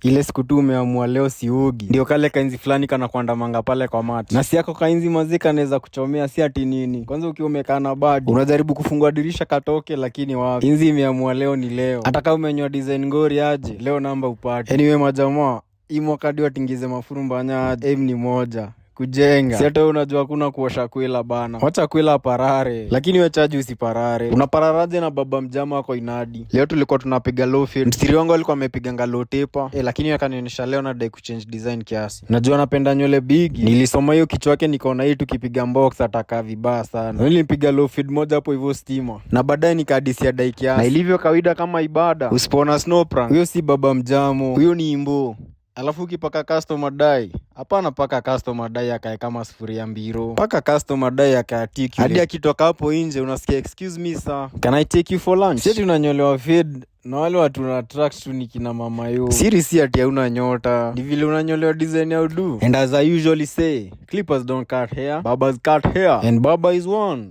Ile siku tu umeamua leo siugi, ndio kale kainzi fulani kana kuandamanga pale kwa mati. Na si yako kainzi mazika anaweza kuchomea, si ati nini. Kwanza ukiwa umekaa na badi, unajaribu kufungua dirisha katoke, lakini wapi. Inzi imeamua leo ni leo. Hata kama umenywa design ngori aje, leo namba upate. Anyway majamaa, hii mwaka ndio atingize mafurumba nya aje. Aim ni moja, kujenga. Si hata unajua kuna kuosha kwela bana. Wacha kwela parare, lakini we chaji usiparare. Unapararaje na baba mjama wako inadi. Leo tulikuwa tunapiga low fade. Mstiri wangu alikuwa amepiganga low taper. Lakini akanionyesha leo na dai kuchange design kiasi. Najua napenda nywele big. Nilisoma hiyo kichwa yake nikaona hii tukipiga box atakaa vibaya sana. Nilipiga low fade moja hapo hivyo stima. Na baadaye nikadisia dai kiasi. Na ilivyo kawaida kama ibada, usipona snow prank. Huyo si baba mjamo, huyo ni imbo. Alafu ukipaka customer dai, hapana paka customer dai akae kama sufuria mbiro. Paka customer dai akaatiki. Hadi akitoka hapo nje unasikia excuse me sir, can I take you for lunch? Sisi tunanyolewa fade na wale watu na attract tu nikina mama yo. Siri si ati hauna nyota, ni vile unanyolewa design ya udu. And as I usually say, clippers don't cut hair, barbers cut hair, and baba is one.